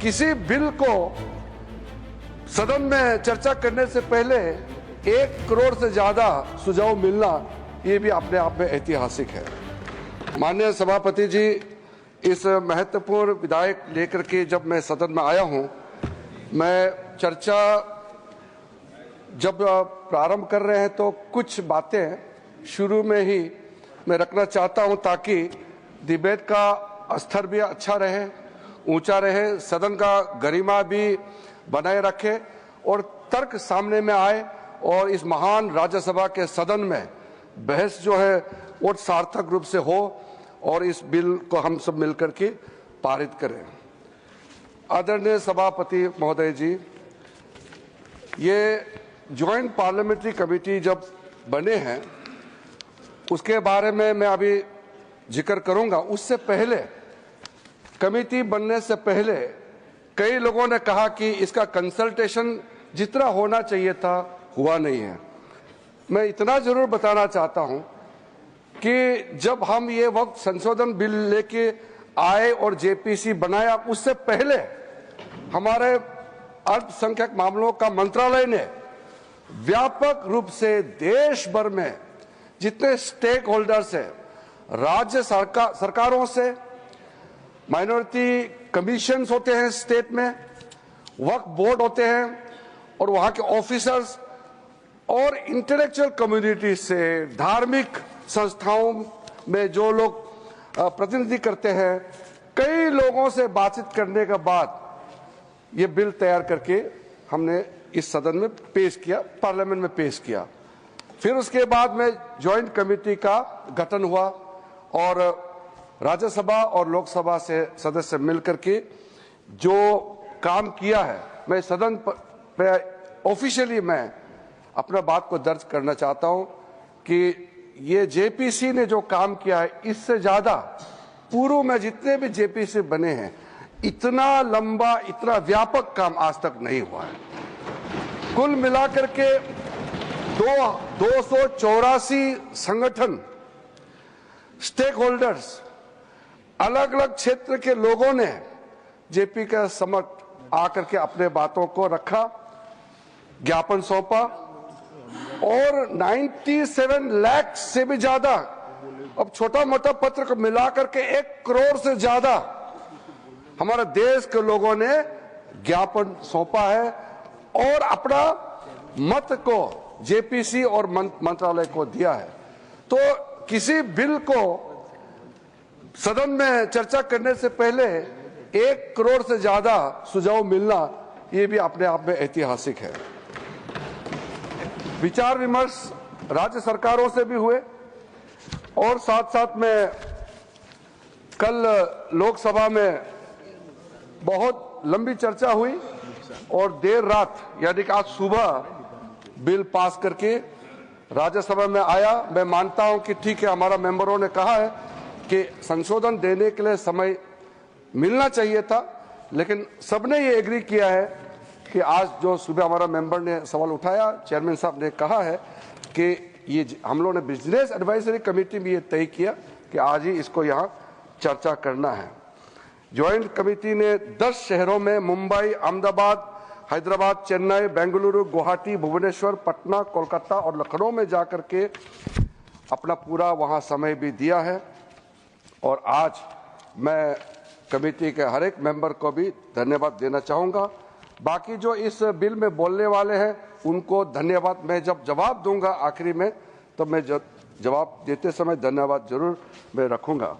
किसी बिल को सदन में चर्चा करने से पहले 1 करोड़ से ज्यादा सुझाव मिलना ये भी अपने आप में ऐतिहासिक है। माननीय सभापति जी, इस महत्वपूर्ण विधेयक लेकर के जब मैं सदन में आया हूं, मैं चर्चा जब प्रारंभ कर रहे हैं तो कुछ बातें शुरू में ही मैं रखना चाहता हूं ताकि डिबेट का स्तर भी अच्छा रहे, ऊंचा रहे, सदन का गरिमा भी बनाए रखे और तर्क सामने में आए और इस महान राज्यसभा के सदन में बहस जो है वो सार्थक रूप से हो और इस बिल को हम सब मिलकर के पारित करें। आदरणीय सभापति महोदय जी, ये ज्वाइंट पार्लियामेंट्री कमेटी जब बने हैं उसके बारे में मैं अभी जिक्र करूंगा। उससे पहले, कमेटी बनने से पहले कई लोगों ने कहा कि इसका कंसल्टेशन जितना होना चाहिए था हुआ नहीं है। मैं इतना जरूर बताना चाहता हूं कि जब हम ये वक्त संशोधन बिल लेके आए और जेपीसी बनाया, उससे पहले हमारे अल्पसंख्यक मामलों का मंत्रालय ने व्यापक रूप से देश भर में जितने स्टेक होल्डर्स हैं, राज्य सरकारों से, माइनॉरिटी कमीशंस होते हैं स्टेट में, वक्फ बोर्ड होते हैं और वहां के ऑफिसर्स और इंटेलेक्चुअल कम्युनिटी से, धार्मिक संस्थाओं में जो लोग प्रतिनिधि करते हैं, कई लोगों से बातचीत करने के बाद ये बिल तैयार करके हमने इस सदन में पेश किया, पार्लियामेंट में पेश किया। फिर उसके बाद में ज्वाइंट कमेटी का गठन हुआ और राज्यसभा और लोकसभा से सदस्य मिलकर के जो काम किया है, मैं सदन पे ऑफिशियली मैं अपना बात को दर्ज करना चाहता हूं कि ये जेपीसी ने जो काम किया है, इससे ज्यादा पूर्व में जितने भी जेपीसी बने हैं, इतना लंबा, इतना व्यापक काम आज तक नहीं हुआ है। कुल मिलाकर के 284 संगठन, स्टेक होल्डर्स, अलग अलग क्षेत्र के लोगों ने जेपी के समक्ष आकर के अपने बातों को रखा, ज्ञापन सौंपा और 97 लाख से भी ज्यादा, अब छोटा मोटा पत्र को मिलाकर के 1 करोड़ से ज्यादा हमारे देश के लोगों ने ज्ञापन सौंपा है और अपना मत को जेपीसी और मंत्रालय को दिया है। तो किसी बिल को सदन में चर्चा करने से पहले 1 करोड़ से ज्यादा सुझाव मिलना ये भी अपने आप में ऐतिहासिक है। विचार विमर्श राज्य सरकारों से भी हुए और साथ साथ में कल लोकसभा में बहुत लंबी चर्चा हुई और देर रात यानी कि आज सुबह बिल पास करके राज्यसभा में आया। मैं मानता हूं कि ठीक है, हमारा मेंबरों ने कहा है कि संशोधन देने के लिए समय मिलना चाहिए था, लेकिन सबने ये एग्री किया है कि आज जो सुबह हमारा मेंबर ने सवाल उठाया, चेयरमैन साहब ने कहा है कि ये हम लोगों ने बिजनेस एडवाइजरी कमेटी में ये तय किया कि आज ही इसको यहाँ चर्चा करना है। ज्वाइंट कमेटी ने 10 शहरों में मुंबई, अहमदाबाद, हैदराबाद, चेन्नई, बेंगलुरु, गुवाहाटी, भुवनेश्वर, पटना, कोलकाता और लखनऊ में जाकर के अपना पूरा वहां समय भी दिया है और आज मैं कमेटी के हर एक मेंबर को भी धन्यवाद देना चाहूंगा। बाकी जो इस बिल में बोलने वाले हैं उनको धन्यवाद, मैं जब जवाब दूंगा आखिरी में तो मैं जवाब देते समय धन्यवाद जरूर मैं रखूंगा।